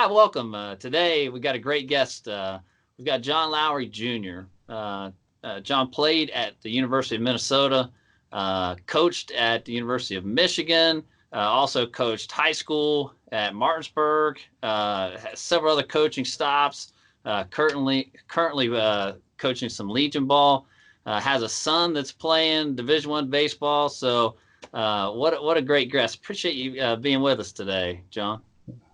Hi, welcome. Today we got a great guest. We've got John Lowery Jr. John played at the University of Minnesota, coached at the University of Michigan, also coached high school at Martinsburg, has several other coaching stops, currently coaching some Legion ball, has a son that's playing Division I baseball. So what a great guest. Appreciate you being with us today, John.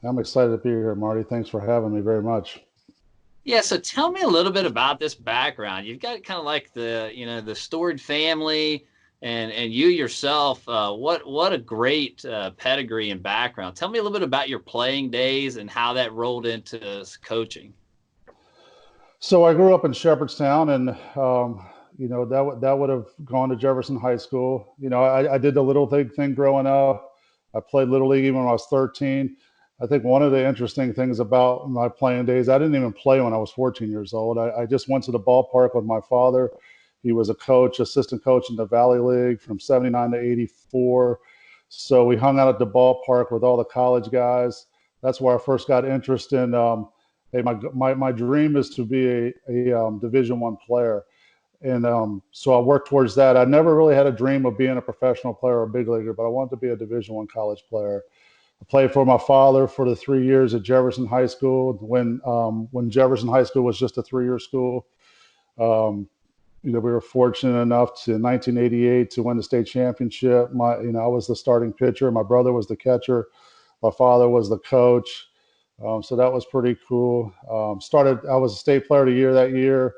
I'm excited to be here, Marty. Thanks for having me very much. Yeah, so tell me a little bit about this background. You've got kind of like the storied family, and you yourself. What a great pedigree and background. Tell me a little bit about your playing days and how that rolled into coaching. So I grew up in Shepherdstown, and that would have gone to Jefferson High School. I did the little thing growing up. I played Little League even when I was 13. I think one of the interesting things about my playing days, I didn't even play when I was 14 years old. I just went to the ballpark with my father. He was a coach, assistant coach in the Valley League from 79 to 84. So we hung out at the ballpark with all the college guys. That's where I first got interest in, hey, my dream is to be a Division I player. And so I worked towards that. I never really had a dream of being a professional player or a big leaguer, but I wanted to be a Division I college player. I played for my father for the 3 years at Jefferson High School when Jefferson High School was just a 3-year school. We were fortunate enough in 1988 to win the state championship. I was the starting pitcher. My brother was the catcher. My father was the coach. So that was pretty cool. I was a state player of the year that year.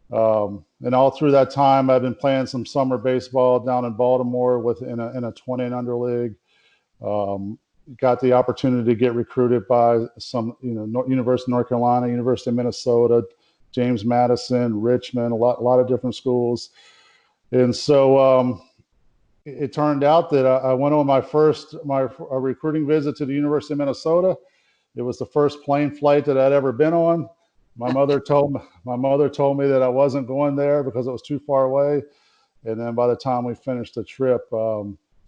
And all through that time, I've been playing some summer baseball down in Baltimore in a 20 and under league. Got the opportunity to get recruited by some, University of North Carolina, University of Minnesota, James Madison, Richmond, a lot of different schools. And so it turned out that I went on my recruiting visit to the University of Minnesota. It was the first plane flight that I'd ever been on. My mother told me that I wasn't going there because it was too far away. And then by the time we finished the trip,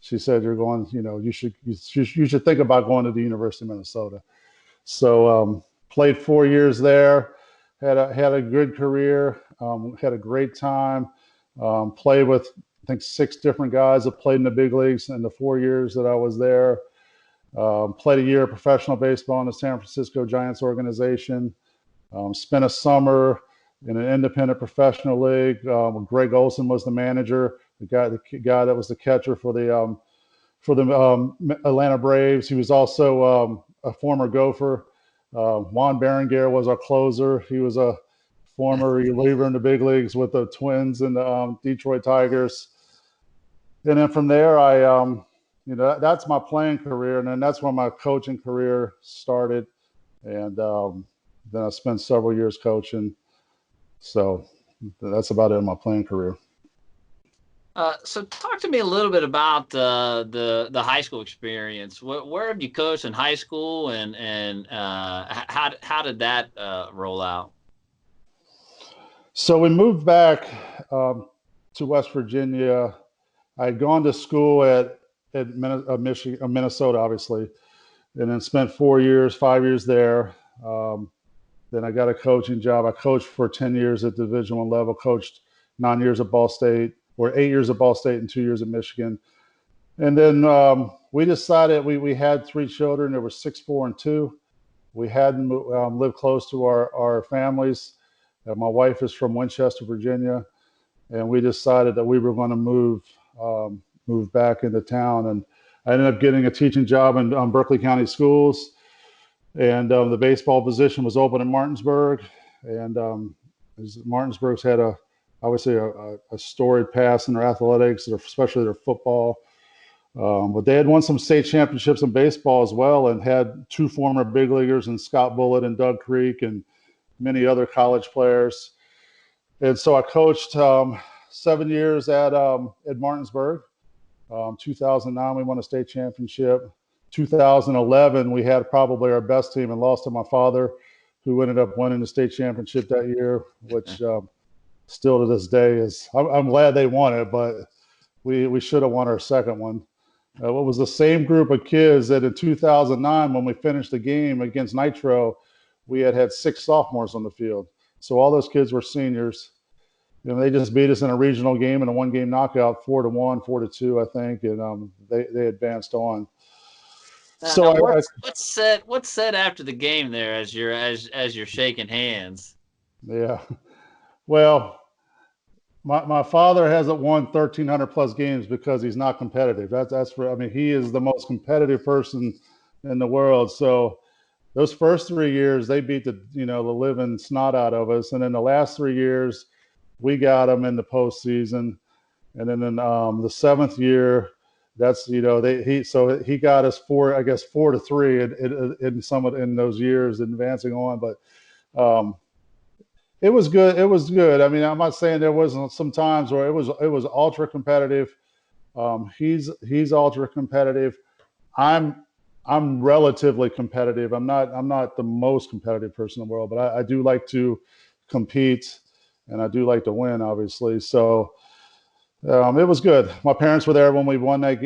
she said, "You're going. You should think about going to the University of Minnesota." So played 4 years there. Had a good career. Had a great time. Played with I think 6 different guys that played in the big leagues in the 4 years that I was there. Played a year of professional baseball in the San Francisco Giants organization. Spent a summer in an independent professional league. Greg Olson was the manager. The guy that was the catcher for the Atlanta Braves. He was also a former Gopher. Juan Berenguer was our closer. He was a former reliever in the big leagues with the Twins and the Detroit Tigers. And then from there, that's my playing career, and then that's when my coaching career started. And then I spent several years coaching. So that's about it in my playing career. So talk to me a little bit about the high school experience. Where have you coached in high school, and how did that roll out? So we moved back to West Virginia. I had gone to school at Minnesota, obviously, and then spent 5 years there. Then I got a coaching job. I coached for 10 years at Division I level, coached 9 years at Ball State, or 8 years at Ball State and 2 years at Michigan. And then we decided we had 3 children. There were 6, 4, and 2. We hadn't lived close to our families. My wife is from Winchester, Virginia, and we decided that we were going to move back into town. And I ended up getting a teaching job in Berkeley County Schools. And the baseball position was open in Martinsburg. And Martinsburg's had obviously a storied past in their athletics, especially their football. But they had won some state championships in baseball as well, and had 2 former big leaguers in Scott Bullitt and Doug Creek and many other college players. And so I coached 7 years at Martinsburg. 2009, we won a state championship. 2011, we had probably our best team and lost to my father, who ended up winning the state championship that year, which still to this day I'm glad they won it, but we should have won our second one. what was the same group of kids that in 2009, when we finished the game against Nitro, we had 6 sophomores on the field. So all those kids were seniors. You know, they just beat us in a regional game and a 1-game knockout, 4-1, 4-2, I think, and they advanced on. Now, what's said after the game there as you're shaking hands? Yeah, well, my father hasn't won 1,300 plus games because he's not competitive. That's for, I mean, he is the most competitive person in the world. So those first 3 years, they beat the living snot out of us, and then the last 3 years, we got them in the postseason, and then in the 7th year, that's he got us 4-3 in those years advancing on, but it was good. It was good. I mean, I'm not saying there wasn't some times where it was ultra competitive. He's ultra competitive. I'm relatively competitive. I'm not the most competitive person in the world, but I do like to compete, and I do like to win, obviously. So it was good. My parents were there when we won that,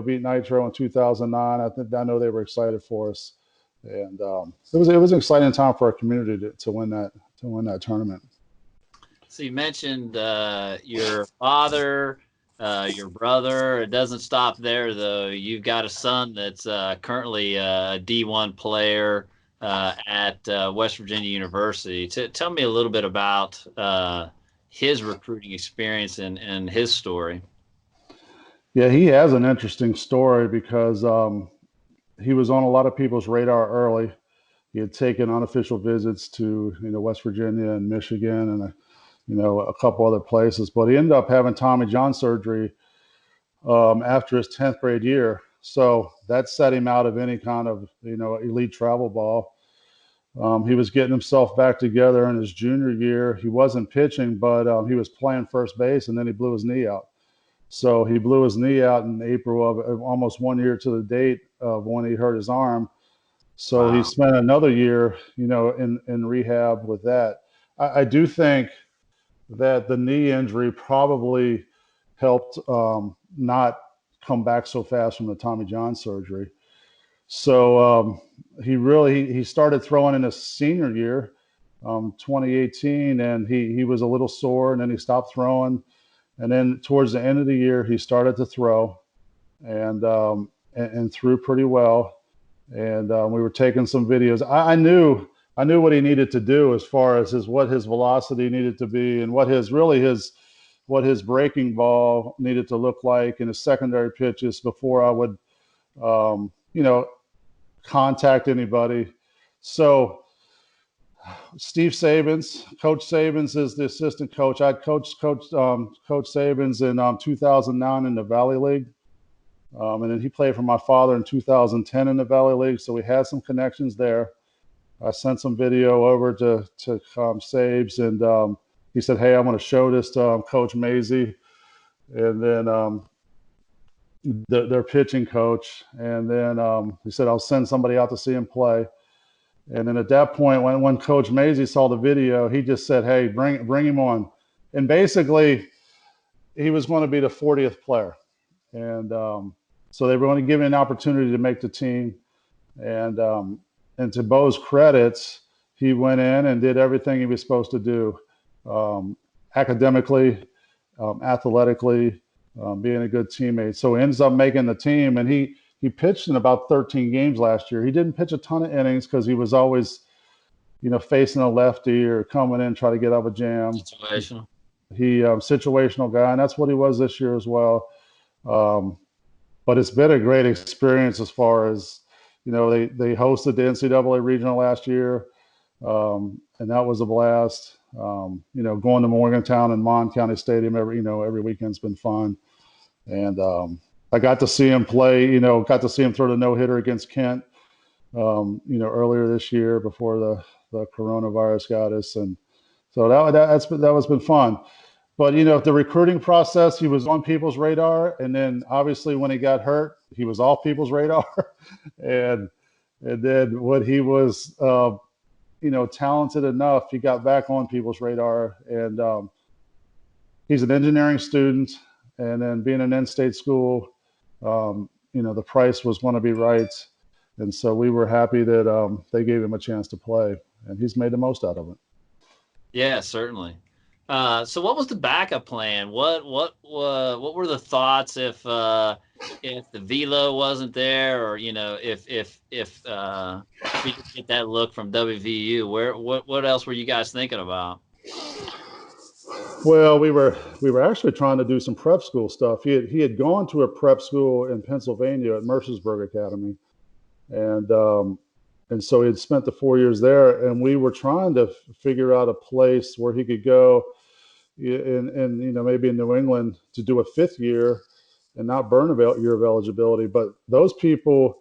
beat Nitro in 2009. I know they were excited for us, and it was an exciting time for our community to win that tournament. So you mentioned your father, your brother. It doesn't stop there, though. You've got a son that's currently a D1 player at West Virginia University. Tell me a little bit about his recruiting experience and his story. Yeah, he has an interesting story because he was on a lot of people's radar early. He had taken unofficial visits to West Virginia and Michigan and a couple other places, but he ended up having Tommy John surgery after his 10th grade year. So that set him out of any kind of elite travel ball. He was getting himself back together in his junior year. He wasn't pitching, but he was playing first base, and then he blew his knee out. So he blew his knee out in April of almost 1 year to the date of when he hurt his arm. So Wow. he spent another year, in rehab with that. I do think that the knee injury probably helped not come back so fast from the Tommy John surgery. So he started throwing in his senior year, 2018, and he was a little sore, and then he stopped throwing. And then towards the end of the year, he started to throw, and threw pretty well. And we were taking some videos. I knew what he needed to do as far as what his velocity needed to be, and what his breaking ball needed to look like in his secondary pitches before I would contact anybody. So Coach Sabins is the assistant coach. I coached Coach Sabins in 2009 in the Valley League. And then he played for my father in 2010 in the Valley League. So we had some connections there. I sent some video over to Sabes, and he said, "Hey, I'm going to show this to Coach Mazie," and then their pitching coach. And then he said, "I'll send somebody out to see him play." And then at that point, when Coach Mazie saw the video, he just said, "Hey, bring him on." And basically, he was going to be the 40th player. And so they were going to give him an opportunity to make the team. And to Bo's credits, he went in and did everything he was supposed to do, academically, athletically, being a good teammate. So he ends up making the team, and he pitched in about 13 games last year. He didn't pitch a ton of innings because he was always, facing a lefty or coming in, try to get out of a jam. Situational. He situational guy, and that's what he was this year as well. But it's been a great experience as far as, they hosted the NCAA regional last year, and that was a blast. Going to Morgantown and Mon County Stadium every weekend's been fun. And I got to see him play, got to see him throw the no-hitter against Kent, earlier this year before the coronavirus got us. And so that's been fun. But, the recruiting process, he was on people's radar. And then obviously when he got hurt, he was off people's radar. and then when he was, talented enough, he got back on people's radar. And he's an engineering student. And then being an in-state school, the price was going to be right. And so we were happy that they gave him a chance to play, and he's made the most out of it. Yeah, certainly. So what was the backup plan? What were the thoughts if the velo wasn't there, or if we didn't get that look from WVU? What else were you guys thinking about? Well, we were actually trying to do some prep school stuff. He had gone to a prep school in Pennsylvania at Mercersburg Academy, and so he had spent the 4 years there. And we were trying to figure out a place where he could go in maybe in New England to do a 5th year and not burn a year of eligibility. But those people,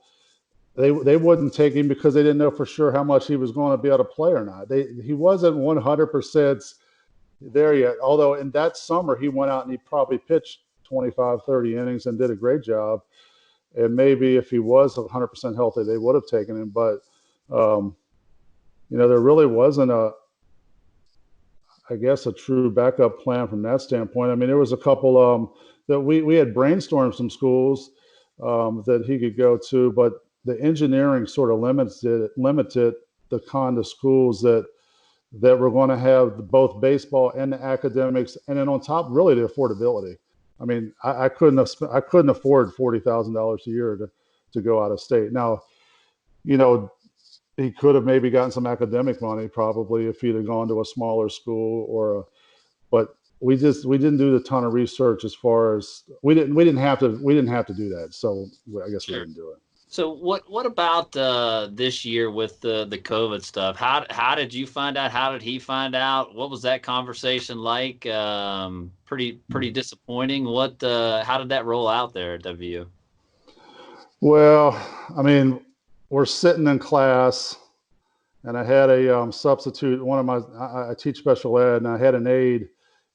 they wouldn't take him because they didn't know for sure how much he was going to be able to play or not. He wasn't 100% there yet. Although in that summer he went out and he probably pitched 25, 30 innings and did a great job. And maybe if he was 100% healthy, they would have taken him. But there really wasn't a true backup plan from that standpoint. I mean, there was a couple that we had brainstormed some schools that he could go to, but the engineering sort of limited the kind of schools that were going to have both baseball and the academics, and then on top, really the affordability. I mean, I couldn't afford $40,000 a year to go out of state. Now, he could have maybe gotten some academic money probably if he'd have gone to a smaller school but we didn't do a ton of research as far as we didn't have to do that. So I guess we didn't do it. So what about this year with the COVID stuff? How did you find out? How did he find out? What was that conversation like? Pretty disappointing. How did that roll out there at WU? Well, I mean, we're sitting in class, and I had a substitute. I teach special ed, and I had an aide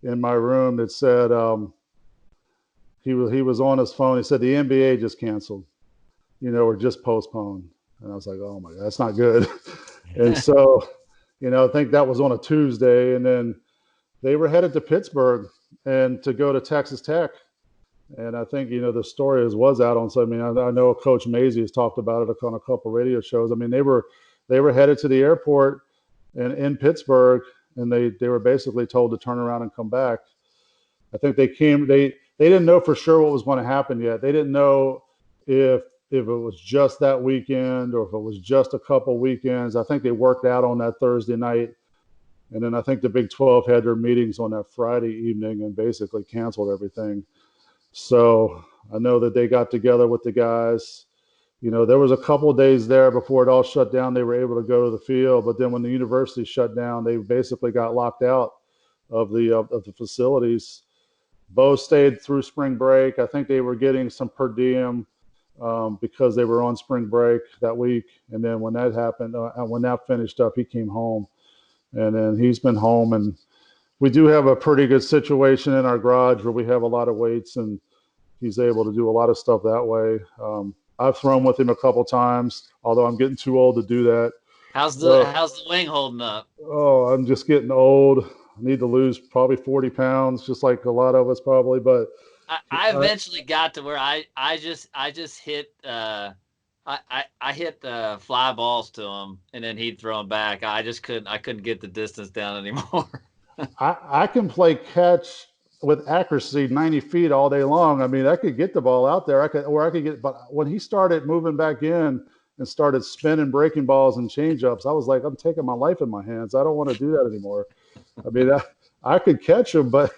in my room that said he was on his phone. He said the NBA just canceled, or just postponed. And I was like, oh my God, that's not good. And so, I think that was on a Tuesday, and then they were headed to Pittsburgh and to go to Texas Tech. And I think, the story was out on. So, I mean, I know Coach Mazey has talked about it on a couple radio shows. I mean, they were headed to the airport in Pittsburgh, and they were basically told to turn around and come back. I think they didn't know for sure what was going to happen yet. They didn't know if it was just that weekend or if it was just a couple weekends. I think they worked out on that Thursday night. And then I think the Big 12 had their meetings on that Friday evening and basically canceled everything. So I know that they got together with the guys. There was a couple of days there before it all shut down. They were able to go to the field, but then when the university shut down, they basically got locked out of the facilities. Both stayed through spring break. I think they were getting some per diem because they were on spring break that week. And then when that happened, when that finished up, he came home, and then he's been home. And we do have a pretty good situation in our garage where we have a lot of weights, and he's able to do a lot of stuff that way. I've thrown with him a couple times, although I'm getting too old to do that. How's the wing holding up? Oh, I'm just getting old. I need to lose probably 40 pounds, just like a lot of us probably. But I eventually got to where I just hit I hit fly balls to him, and then he'd throw them back. I couldn't get the distance down anymore. I can play catch with accuracy 90 feet all day long. I mean, I could get the ball out there. I could get, but when he started moving back in and started spinning breaking balls and changeups, I was like, I'm taking my life in my hands. I don't want to do that anymore. I mean, I could catch him, but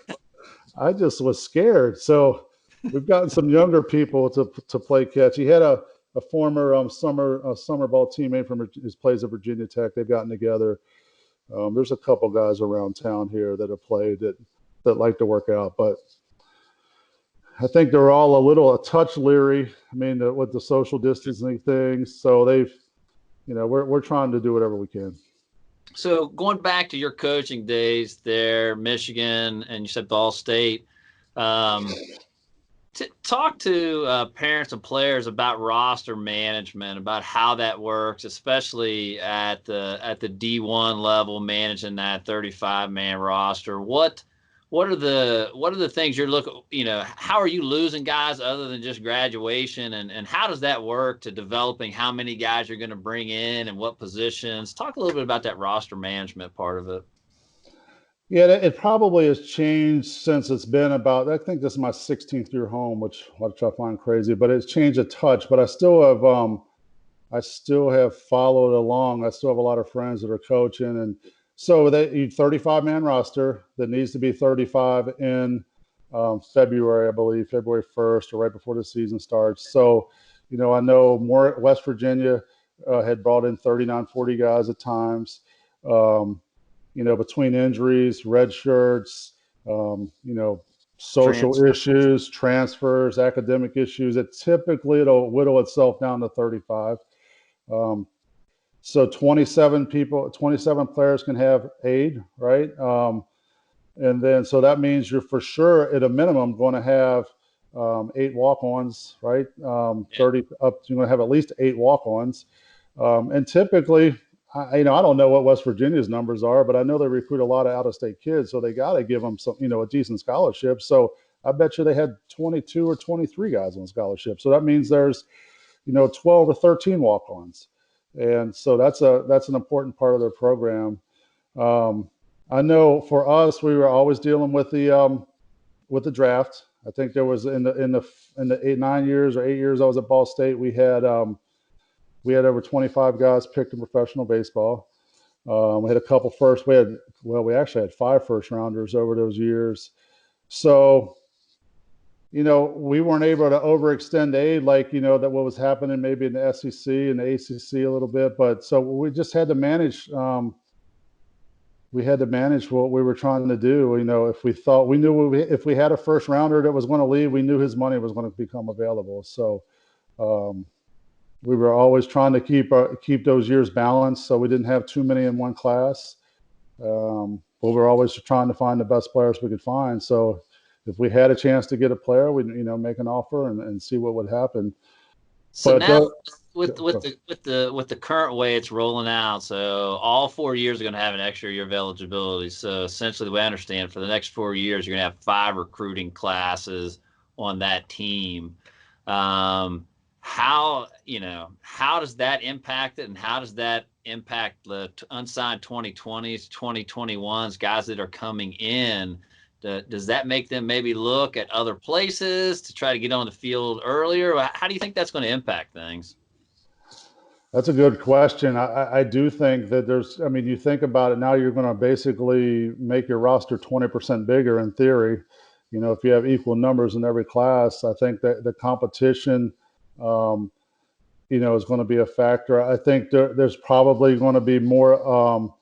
I just was scared. So we've gotten some younger people to play catch. He had a former summer ball teammate from his plays at Virginia Tech. They've gotten together. There's a couple guys around town here that have played that like to work out, but I think they're all a touch leery. I mean, with the social distancing things. So we're trying to do whatever we can. So going back to your coaching days there, Michigan, and you said Ball State, talk to parents and players about roster management, about how that works, especially at the D1 level, managing that 35-man roster. what are the things you're looking, how are you losing guys other than just graduation, and how does that work to developing how many guys you're going to bring in and what positions? Talk a little bit about that roster management part of it. Yeah, it probably has changed since it's been about, I think this is my 16th year home, which I find crazy, but it's changed a touch. But I still have followed along. I still have a lot of friends that are coaching, and so that 35-man roster that needs to be 35 in February, I believe, February 1st or right before the season starts. So, I know more West Virginia had brought in 39, 40 guys at times. Between injuries, red shirts, social issues, transfers, academic issues, it'll whittle itself down to 35. So 27 players can have aid, right? And then, so that means you're for sure at a minimum going to have 8 walk-ons, right? 30 up, you're going to have at least 8 walk-ons. And typically, I don't know what West Virginia's numbers are, but I know they recruit a lot of out-of-state kids, so they got to give them some, a decent scholarship. So I bet you they had 22 or 23 guys on scholarship. So that means there's, 12 or 13 walk-ons. And so that's an important part of their program. I know for us, we were always dealing with the draft. I think there was in the 9 years or 8 years I was at Ball State, we had over 25 guys picked in professional baseball. We had a couple first. We actually had 5 first rounders over those years. So, we weren't able to overextend aid like, that what was happening maybe in the SEC and the ACC a little bit. But so we just had to manage. We had to manage what we were trying to do. If we thought if we had a first rounder that was going to leave, we knew his money was going to become available. So we were always trying to keep those years balanced, so we didn't have too many in one class. But we were always trying to find the best players we could find. So if we had a chance to get a player, we'd make an offer and see what would happen. So but now with the current way it's rolling out, so all 4 years are going to have an extra year of eligibility. So essentially, the way I understand, for the next 4 years, you're going to have 5 recruiting classes on that team. How does that impact it, and how does that impact the unsigned 2020s, 2021s, guys that are coming in? Does that make them maybe look at other places to try to get on the field earlier? How do you think that's going to impact things? That's a good question. I do think that you think about it now, you're going to basically make your roster 20% bigger in theory. If you have equal numbers in every class, I think that the competition, is going to be a factor. I think there's probably going to be more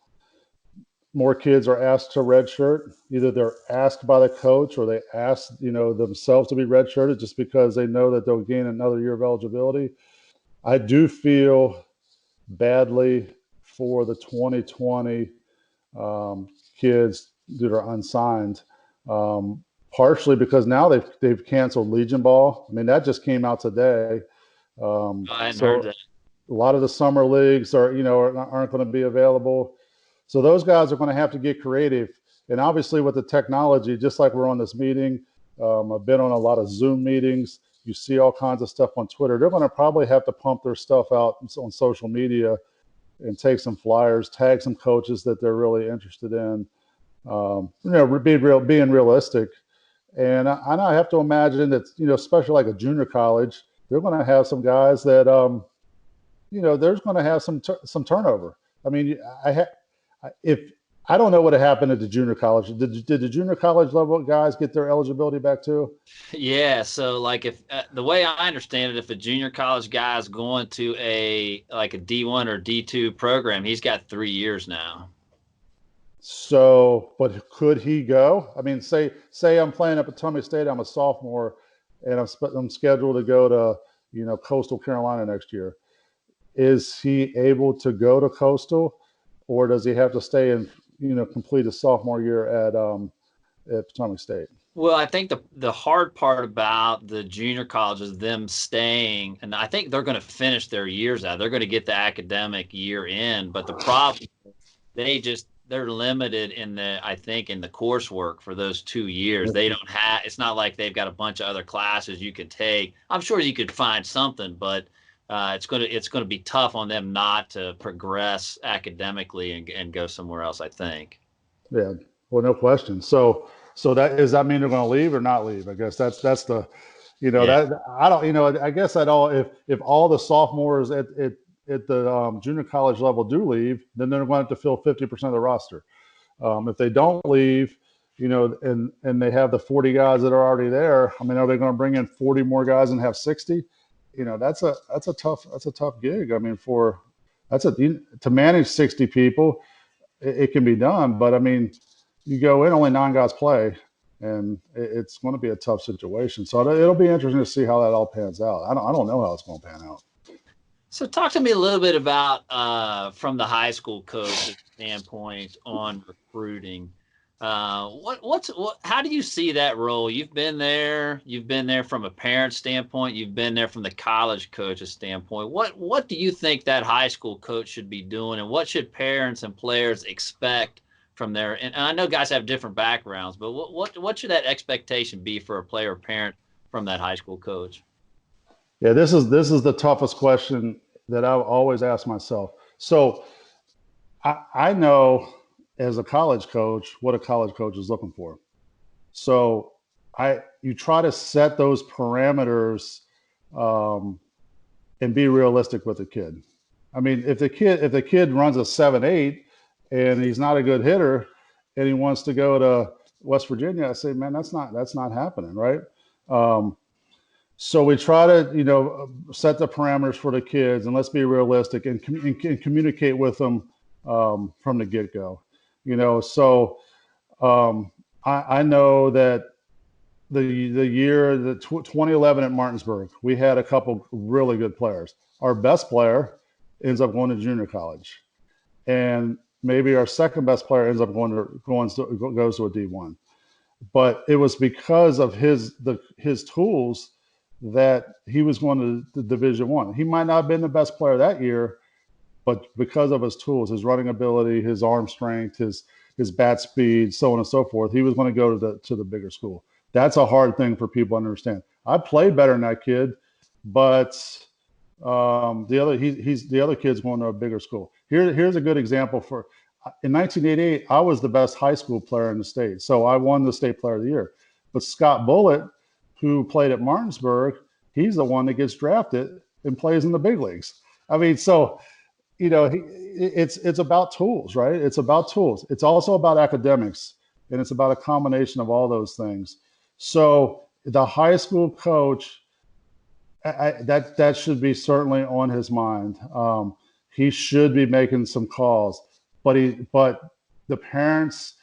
kids are asked to redshirt. Either they're asked by the coach or they ask, themselves to be redshirted just because they know that they'll gain another year of eligibility. I do feel badly for the 2020 kids that are unsigned, partially because now they've canceled Legion Ball. I mean, that just came out today. I hadn't heard that. A lot of the summer leagues aren't going to be available. So those guys are going to have to get creative. And obviously with the technology, just like we're on this meeting, I've been on a lot of Zoom meetings. You see all kinds of stuff on Twitter. They're going to probably have to pump their stuff out on social media and take some flyers, tag some coaches that they're really interested in, being realistic. And I have to imagine that, especially like a junior college, they're going to have some guys that, there's going to have some turnover. I mean, I don't know what happened at the junior college. Did the junior college level guys get their eligibility back too? Yeah. So like if the way I understand it, if a junior college guy is going to a D1 or D2 program, he's got 3 years now. So, but could he go? I mean, say I'm playing up at Potomac State, I'm a sophomore, and I'm scheduled to go to, Coastal Carolina next year. Is he able to go to Coastal, or does he have to stay and, complete his sophomore year at Potomac State? Well, I think the hard part about the junior college is them staying, and I think they're going to finish their years out. They're going to get the academic year in, but the problem, they're limited in I think in the coursework for those 2 years. They don't have, it's not like they've got a bunch of other classes you could take. I'm sure you could find something, but it's going to be tough on them not to progress academically and go somewhere else, I think. Yeah, well, no question. So does that mean they're going to leave or not leave? I guess that's the, Yeah. that I don't, I guess that all, if all the sophomores at the junior college level do leave, then they're going to have to fill 50% of the roster. If they don't leave, and they have the 40 guys that are already there, I mean, are they going to bring in 40 more guys and have 60? That's a tough gig. I mean, to manage 60 people, it can be done, but I mean, you go in, only 9 guys play, and it's going to be a tough situation. So it'll be interesting to see how that all pans out. I don't know how it's going to pan out. So talk to me a little bit about from the high school coach standpoint on recruiting. How do you see that role? You've been there from a parent standpoint. You've been there from the college coach's standpoint. What do you think that high school coach should be doing, and what should parents and players expect from there? And I know guys have different backgrounds, but what should that expectation be for a player or parent from that high school coach? Yeah, this is the toughest question that I always ask myself. So I know as a college coach what a college coach is looking for. So you try to set those parameters and be realistic with the kid. I mean, if the kid runs a 7.8 and he's not a good hitter and he wants to go to West Virginia, I say, man, that's not happening, right? So we try to, set the parameters for the kids, and let's be realistic and communicate with them from the get-go. So I know that the year 2011 at Martinsburg, we had a couple really good players. Our best player ends up going to junior college, and maybe our second best player ends up goes to a D1. But it was because of his tools that he was going to the Division I. He might not have been the best player that year, but because of his tools, his running ability, his arm strength, his bat speed, so on and so forth, he was going to go to the bigger school. That's a hard thing for people to understand. I played better than that kid, but the other kid's going to a bigger school. Here's a good example in 1988, I was the best high school player in the state, so I won the state player of the year. But Scott Bullitt, who played at Martinsburg, he's the one that gets drafted and plays in the big leagues. I mean, so it's about tools, right? It's about tools. It's also about academics, and it's about a combination of all those things. So the high school coach, that should be certainly on his mind. He should be making some calls, but the parents,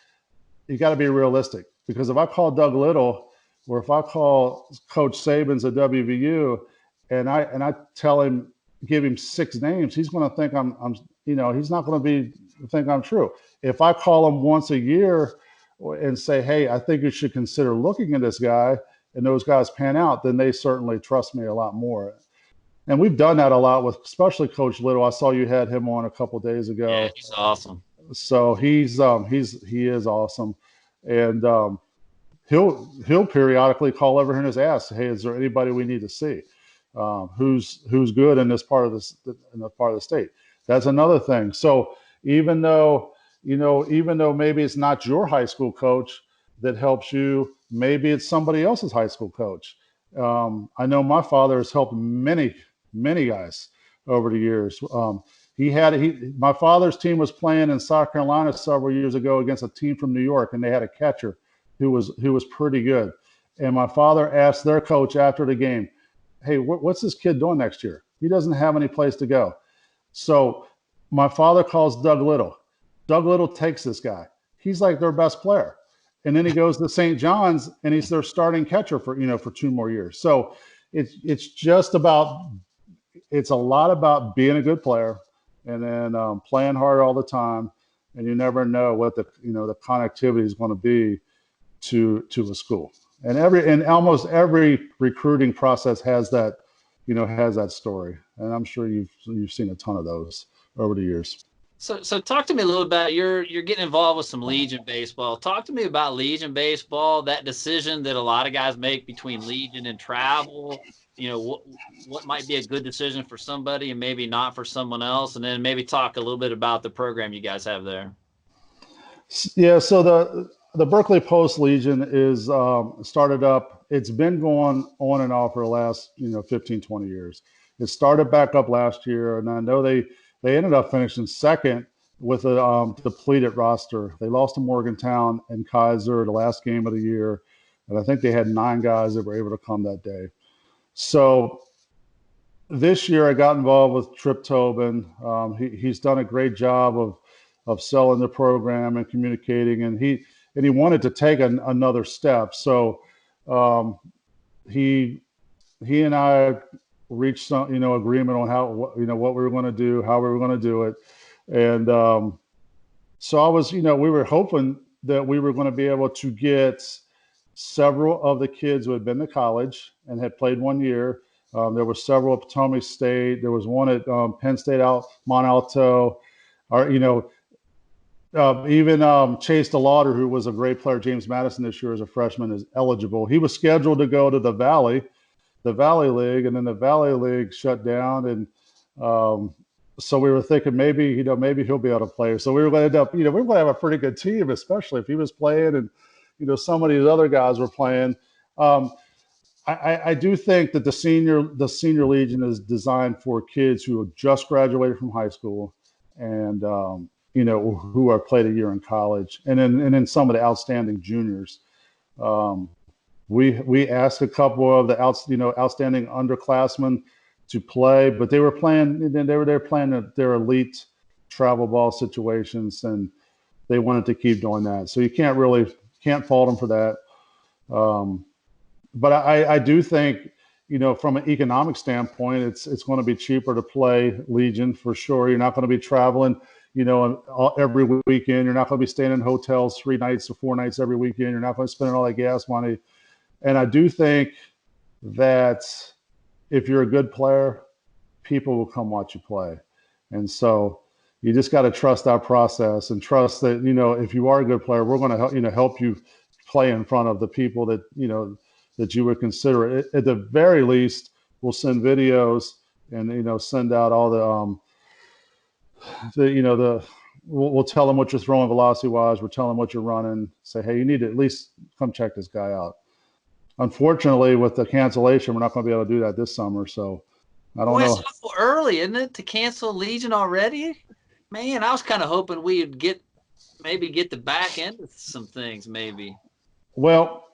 you got to be realistic, because if I call Doug Little or if I call Coach Sabins at WVU and I tell him, give him 6 names, he's going to think he's not going to think I'm true. If I call him once a year and say, hey, I think you should consider looking at this guy, and those guys pan out, then they certainly trust me a lot more. And we've done that a lot with, especially Coach Little. I saw you had him on a couple of days ago. Yeah, he's awesome. So he is awesome, and he'll periodically call over here and just ask, hey, is there anybody we need to see who's good in this part of the state? That's another thing. So even though maybe it's not your high school coach that helps you, maybe it's somebody else's high school coach. I know my father has helped many guys over the years. My father's team was playing in South Carolina several years ago against a team from New York, and they had a catcher who was pretty good. And my father asked their coach after the game, hey, what's this kid doing next year? He doesn't have any place to go. So my father calls Doug Little. Doug Little takes this guy. He's like their best player. And then he goes to St. John's, and he's their starting catcher for 2 more years. So it's a lot about being a good player, and then playing hard all the time. And you never know what the connectivity is going to be to a school. And almost every recruiting process has that story. And I'm sure you've seen a ton of those over the years. So talk to me a little about you're getting involved with some Legion baseball. Talk to me about Legion baseball, that decision that a lot of guys make between Legion and travel. What might be a good decision for somebody and maybe not for someone else, and then maybe talk a little bit about the program you guys have there. Yeah, so the Berkeley Post Legion is started up. It's been going on and off for the last 15, 20 years. It started back up last year, and I know they ended up finishing second with a depleted roster. They lost to Morgantown and Kaiser the last game of the year, and I think they had 9 guys that were able to come that day. So this year I got involved with Trip Tobin. He's done a great job of selling the program and communicating, and he wanted to take another step. So um, he and I reached some agreement on how what we were going to do, how we were going to do it, and so I was we were hoping that we were going to be able to get several of the kids who had been to college and had played 1 year. There were several at Potomac State. There was one at Penn State out Mont Alto. Or even Chase DeLauder, who was a great player, James Madison this year as a freshman, is eligible. He was scheduled to go to the Valley League, and then the Valley League shut down, and so we were thinking maybe he'll be able to play. So we were going to end up we were going to have a pretty good team, especially if he was playing and some of these other guys were playing. I do think that the senior Legion is designed for kids who have just graduated from high school and who have played a year in college, and then some of the outstanding juniors. We asked a couple of the outstanding underclassmen to play, but they were playing. They were playing their elite travel ball situations, and they wanted to keep doing that. So you can't fault them for that. But I do think, from an economic standpoint, it's going to be cheaper to play Legion for sure. You're not going to be traveling, every weekend. You're not going to be staying in hotels 3 nights or 4 nights every weekend. You're not going to spend all that gas money. And I do think that if you're a good player, people will come watch you play. And so you just got to trust our process and trust that, if you are a good player, we're going to help you play in front of the people that, that you would consider. At the very least, we'll send videos and, send out all we'll tell them what you're throwing velocity wise. We'll tell them what you're running, say, hey, you need to at least come check this guy out. Unfortunately, with the cancellation, we're not going to be able to do that this summer. So I don't know. It's so early, isn't it, to cancel Legion already? Man, I was kind of hoping we'd get the back end of some things, maybe. Well,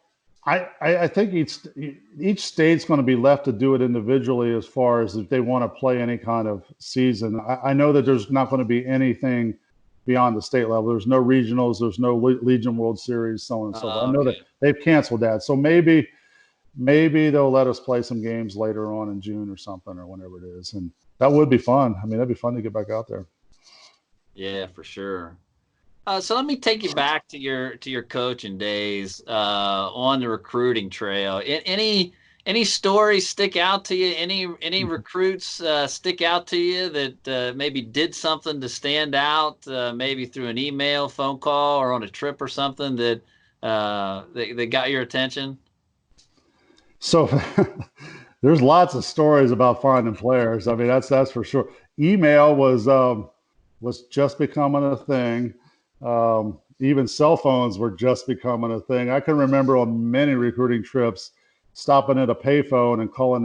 I think each state's going to be left to do it individually as far as if they want to play any kind of season. I know that there's not going to be anything beyond the state level. There's no regionals. There's no Legion World Series, so on and so forth. I know that they've canceled that. So maybe they'll let us play some games later on in June or something or whenever it is. And that would be fun. I mean, that'd be fun to get back out there. Yeah, for sure. So let me take you back to your coaching days on the recruiting trail. Any stories stick out to you? Any recruits stick out to you that maybe did something to stand out, maybe through an email, phone call, or on a trip or something that they got your attention? So there's lots of stories about finding players. I mean, that's for sure. Email was just becoming a thing. Even cell phones were just becoming a thing. I can remember on many recruiting trips stopping at a payphone and calling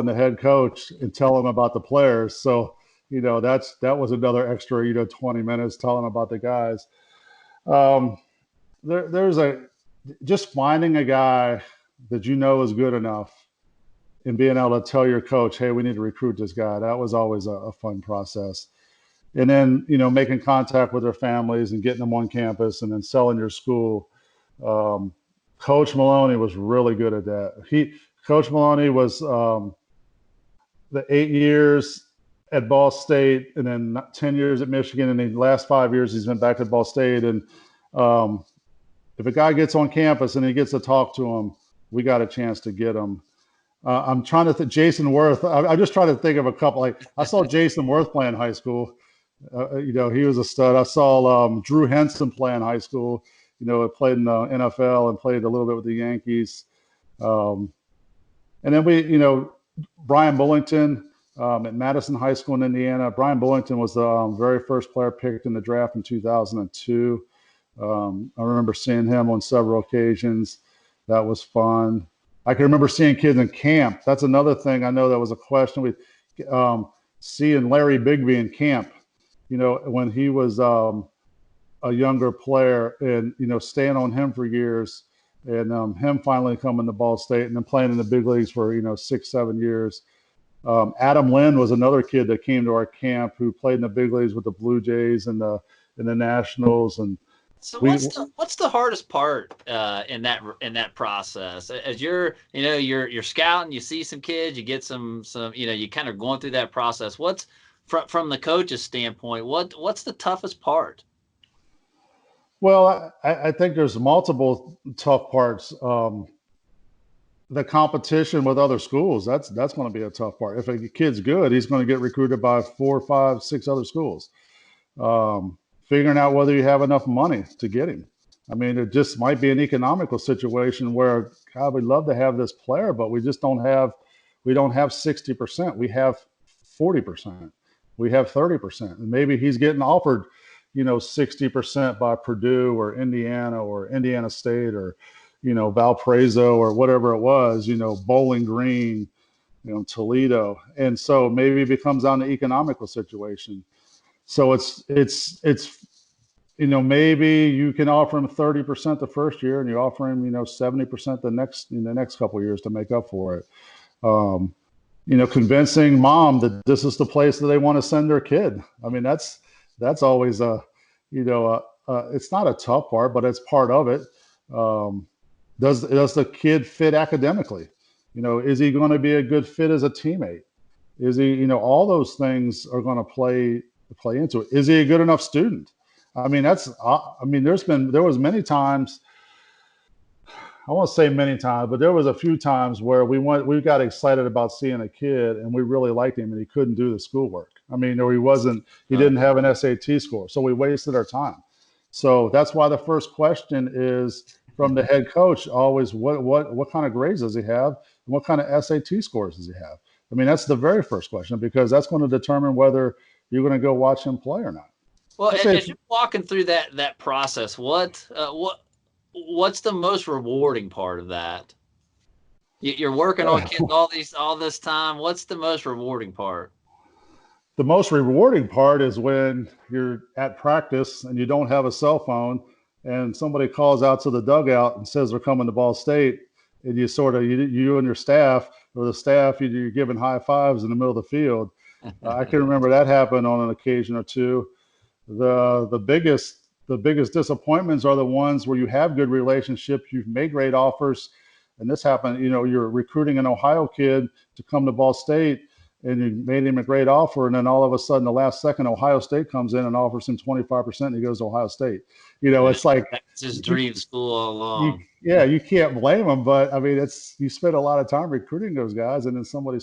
the head coach and telling him about the players. So, that was another extra, 20 minutes telling him about the guys. There's just finding a guy that is good enough and being able to tell your coach, hey, we need to recruit this guy. That was always a fun process. And then, making contact with their families and getting them on campus and then selling your school. Coach Maloney was really good at that. Coach Maloney was the 8 years at Ball State and then 10 years at Michigan. And the last 5 years, he's been back at Ball State. And if a guy gets on campus and he gets to talk to him, we got a chance to get him. I'm trying to think. Jason Worth. I'm just trying to think of a couple. Like I saw Jason Worth play in high school. He was a stud. I saw Drew Henson play in high school. Played in the NFL and played a little bit with the Yankees. Um, and then Brian Bullington at Madison High School in Indiana. Brian Bullington was the very first player picked in the draft in 2002. I remember seeing him on several occasions. That was fun. I can remember seeing kids in camp. That's another thing. I know that was a question. Seeing Larry Bigby in camp, when he was a younger player, and staying on him for years, and him finally coming to Ball State and then playing in the big leagues for 6-7 years. Adam Lynn was another kid that came to our camp who played in the big leagues with the Blue Jays and the Nationals. And so what's the hardest part in that process? As you're scouting, you see some kids, you get some you kind of going through that process. What's from the coach's standpoint, what's the toughest part? Well, I think there's multiple tough parts. The competition with other schools, that's going to be a tough part. If a kid's good, he's going to get recruited by 4, 5, 6 other schools. Figuring out whether you have enough money to get him. I mean, it just might be an economical situation where, God, we'd love to have this player, but we don't have 60%. We have 40%. We have 30%. And maybe he's getting offered, 60% by Purdue or Indiana or Indiana State or, Valparaiso or whatever it was, Bowling Green, Toledo. And so maybe it becomes down to economical situation. So it's maybe you can offer him 30% the first year and you offer him, 70% the next couple of years to make up for it. Convincing mom that this is the place that they want to send their kid. I mean, that's always it's not a tough part, but it's part of it. Does the kid fit academically? Is he going to be a good fit as a teammate? Is he, all those things are going to play into it. Is he a good enough student? I mean, there was many times, I won't say many times, but there was a few times where we got excited about seeing a kid and we really liked him and he couldn't do the schoolwork. I mean, or he didn't have an SAT score. So we wasted our time. So that's why the first question is from the head coach always, what kind of grades does he have? And what kind of SAT scores does he have? I mean, that's the very first question, because that's going to determine whether you're going to go watch him play or not. Well, as you're walking through that process, what's the most rewarding part of that? You're working on kids all this time. What's the most rewarding part? The most rewarding part is when you're at practice and you don't have a cell phone and somebody calls out to the dugout and says they're coming to Ball State, and you and your staff or the staff, you're giving high fives in the middle of the field. I can remember that happened on an occasion or two. The biggest disappointments are the ones where you have good relationships, you've made great offers, and this happened. You're recruiting an Ohio kid to come to Ball State, and you made him a great offer, and then all of a sudden, the last second, Ohio State comes in and offers him 25%, and he goes to Ohio State. It's like that's his dream school all along. You can't blame him, but I mean, you spend a lot of time recruiting those guys, and then somebody,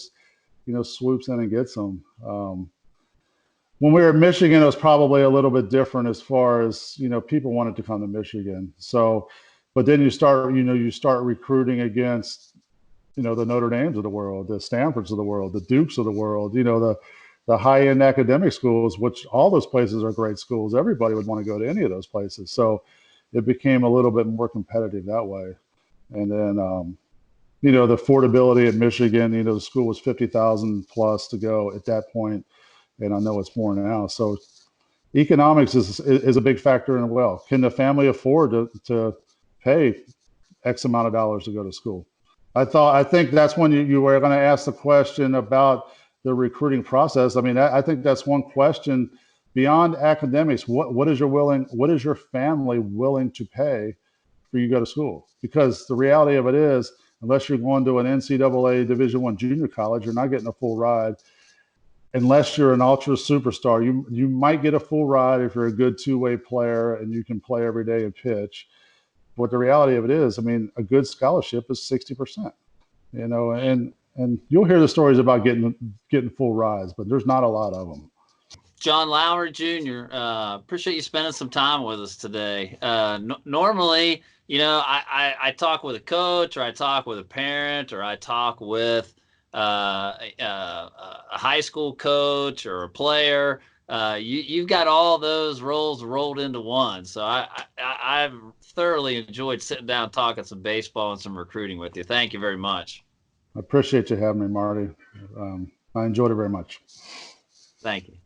swoops in and gets them. When we were in Michigan, it was probably a little bit different as far as, people wanted to come to Michigan. So, but then you start recruiting against, the Notre Dames of the world, the Stanfords of the world, the Dukes of the world, the high-end academic schools, which all those places are great schools. Everybody would want to go to any of those places. So it became a little bit more competitive that way. And then, the affordability at Michigan, the school was $50,000 plus to go at that point. And I know it's more now. So economics is a big factor in it. Well, can the family afford to pay X amount of dollars to go to school? I think that's when you were going to ask the question about the recruiting process. I mean, I think that's one question beyond academics. What is your family willing to pay for you to go to school? Because the reality of it is, unless you're going to an NCAA Division I junior college, you're not getting a full ride. Unless you're an ultra superstar, you might get a full ride if you're a good two-way player and you can play every day and pitch. But the reality of it is, I mean, a good scholarship is 60%. And you'll hear the stories about getting full rides, but there's not a lot of them. John Lowery Jr. Appreciate you spending some time with us today. Normally, I talk with a coach, or I talk with a parent, or I talk with a high school coach or a player. You've got all those roles rolled into one. So I've thoroughly enjoyed sitting down talking some baseball and some recruiting with you. Thank you very much. I appreciate you having me, Marty. I enjoyed it very much. Thank you.